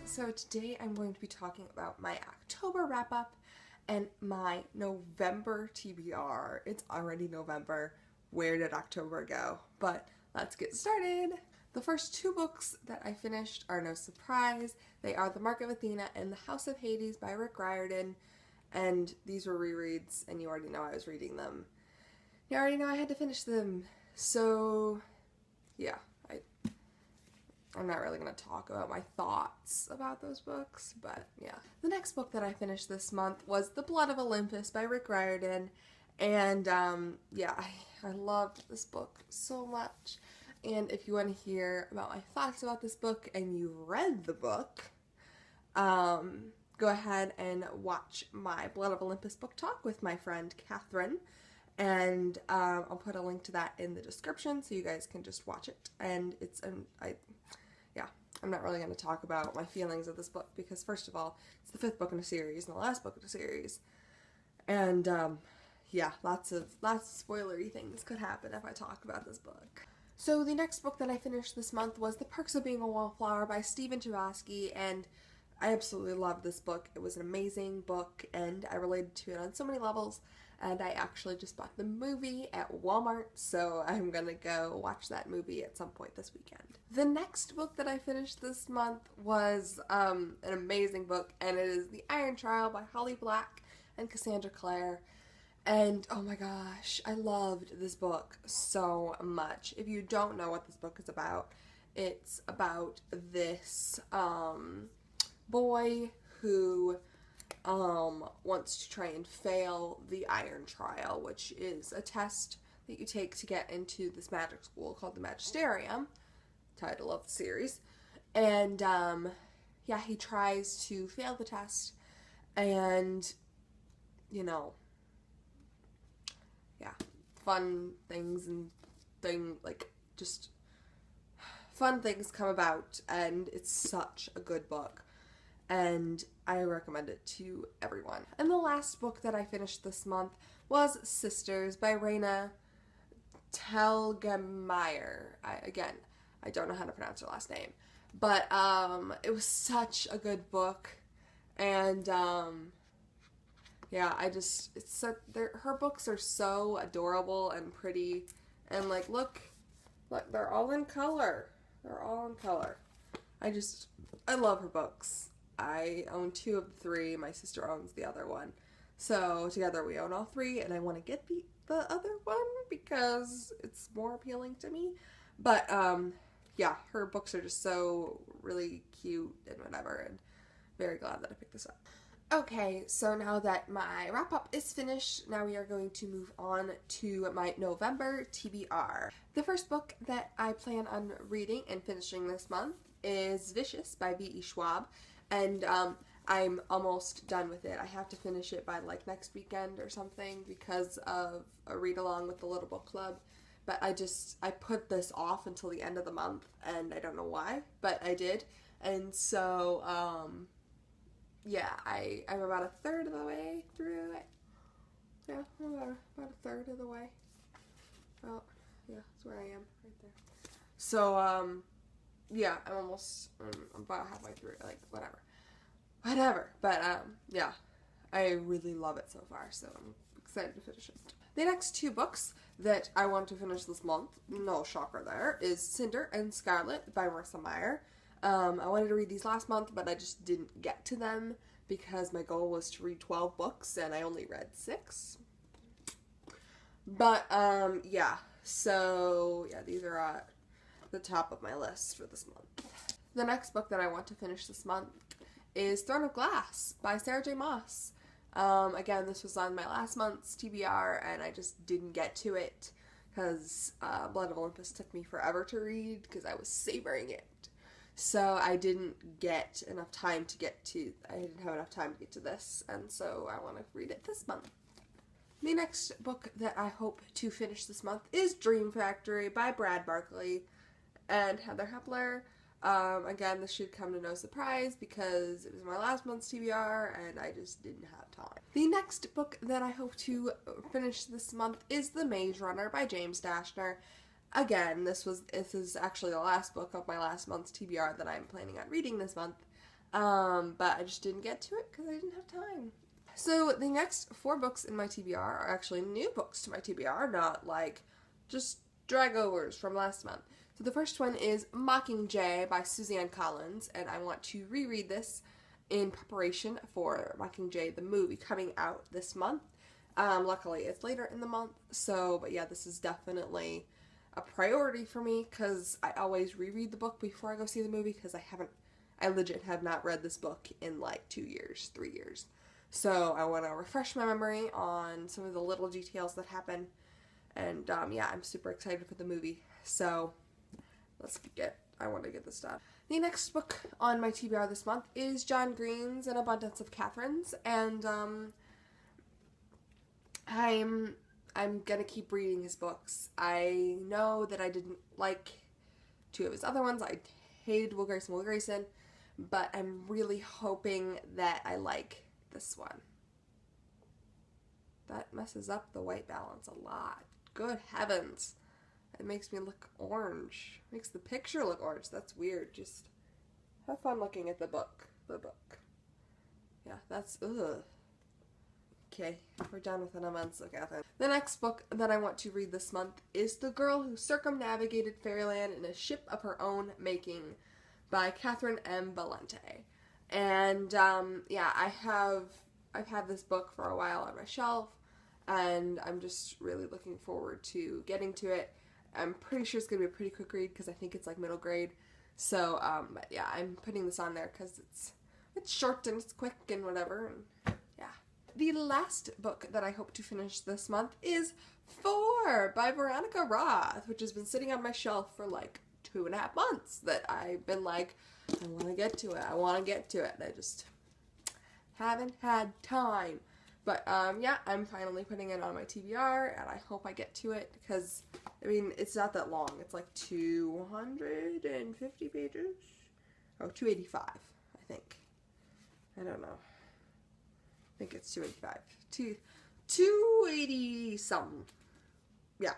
So today I'm going to be talking about my October wrap-up and my November TBR. It's already November. Where did October go? But let's get started. The first two books that I finished are no surprise. They are The Mark of Athena and The House of Hades by Rick Riordan. And these were rereads, and you already know I was reading them. You already know I had to finish them. So, yeah. I'm not really going to talk about my thoughts about those books, but yeah. The next book that I finished this month was The Blood of Olympus by Rick Riordan, and yeah, I loved this book so much. And if you want to hear about my thoughts about this book and you've read the book, go ahead and watch my Blood of Olympus book talk with my friend Catherine. And I'll put a link to that in the description so you guys can just watch it. And I'm not really going to talk about my feelings of this book because, first of all, it's the fifth book in a series and the last book in a series. And yeah, lots of spoilery things could happen if I talk about this book. So the next book that I finished this month was The Perks of Being a Wallflower by Stephen Chbosky, and I absolutely loved this book. It was an amazing book, and I related to it on so many levels, and I actually just bought the movie at Walmart, so I'm gonna go watch that movie at some point this weekend. The next book that I finished this month was an amazing book, and it is The Iron Trial by Holly Black and Cassandra Clare. And oh my gosh, I loved this book so much. If you don't know what this book is about, it's about this boy who wants to try and fail the Iron Trial, which is a test that you take to get into this magic school called the Magisterium, title of the series. And yeah, he tries to fail the test, and yeah, fun things fun things come about, and it's such a good book, and I recommend it to everyone. And the last book that I finished this month was Sisters by Raina Telgemeier. I don't know how to pronounce her last name, but it was such a good book, and yeah, her books are so adorable and pretty, and look, they're all in color. I love her books. I own 2 of the 3. My sister owns the other one. So together we own all 3, and I want to get the other one because it's more appealing to me. But yeah, her books are just so really cute and whatever, and very glad that I picked this up. Okay, so now that my wrap-up is finished, now we are going to move on to my November TBR. The first book that I plan on reading and finishing this month is Vicious by V.E. Schwab, and I'm almost done with it. I have to finish it by next weekend or something because of a read-along with the Little Book Club, but I put this off until the end of the month, and I don't know why, but I did, and so yeah, I'm about a third of the way through it. Yeah, I'm about a third of the way. Oh, yeah, that's where I am, right there. So, yeah, I'm about halfway through it, whatever. But, yeah, I really love it so far, so I'm excited to finish it. The next 2 books that I want to finish this month, no shocker there, is Cinder and Scarlet by Marissa Meyer. I wanted to read these last month, but I just didn't get to them because my goal was to read 12 books and I only read 6. But, yeah. So, yeah, these are at the top of my list for this month. The next book that I want to finish this month is Throne of Glass by Sarah J. Maas. Again, this was on my last month's TBR, and I just didn't get to it because Blood of Olympus took me forever to read because I was savoring it. So I didn't have enough time to get to this, and so I want to read it this month. The next book that I hope to finish this month is Dream Factory by Brad Barkley and Heather Hepler. Again, this should come to no surprise because it was my last month's TBR and I just didn't have time. The next book that I hope to finish this month is The Maze Runner by James Dashner. Again, this is actually the last book of my last month's TBR that I'm planning on reading this month. But I just didn't get to it because I didn't have time. So the next 4 books in my TBR are actually new books to my TBR, not like just dragovers from last month. So the first one is Mockingjay by Suzanne Collins, and I want to reread this in preparation for Mockingjay, the movie, coming out this month. Luckily it's later in the month, so, but yeah, this is definitely a priority for me because I always reread the book before I go see the movie because I legit have not read this book in like 2 years, 3 years. So I want to refresh my memory on some of the little details that happen. And yeah, I'm super excited for the movie. So I want to get this done. The next book on my TBR this month is John Green's An Abundance of Katherines. And I'm gonna keep reading his books. I know that I didn't like 2 of his other ones. I hated Will Grayson, but I'm really hoping that I like this one. That messes up the white balance a lot. Good heavens. It makes me look orange. Makes the picture look orange. That's weird. Just have fun looking at the book. Yeah, that's, ugh. Okay, we're done with An Abundance of Katherine. The next book that I want to read this month is The Girl Who Circumnavigated Fairyland in a Ship of Her Own Making by Catherine M. Valente. And yeah, I've had this book for a while on my shelf, and I'm just really looking forward to getting to it. I'm pretty sure it's going to be a pretty quick read because I think it's like middle grade. So, but yeah, I'm putting this on there because it's short and it's quick and whatever, and yeah. The last book that I hope to finish this month is 4 by Veronica Roth, which has been sitting on my shelf for like 2.5 months that I've been like, I want to get to it. And I just haven't had time. But yeah, I'm finally putting it on my TBR, and I hope I get to it because, I mean, it's not that long. It's like 250 pages. Oh, 285, I think. I don't know. I think it's 285. 280 something. Yeah.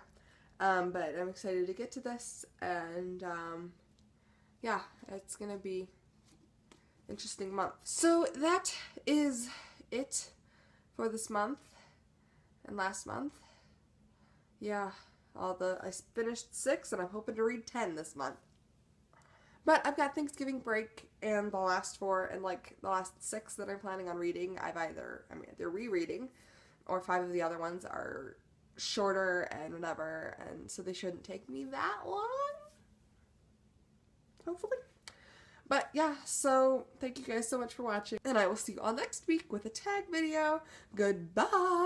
But I'm excited to get to this, and yeah, it's gonna be interesting month. So that is it for this month and last month. Yeah, I finished 6 and I'm hoping to read 10 this month. But I've got Thanksgiving break and the last 4 and like the last 6 that I'm planning on reading, I'm either rereading or 5 of the other ones are shorter and whatever, and so they shouldn't take me that long. Hopefully. But yeah, so thank you guys so much for watching, and I will see you all next week with a tag video. Goodbye!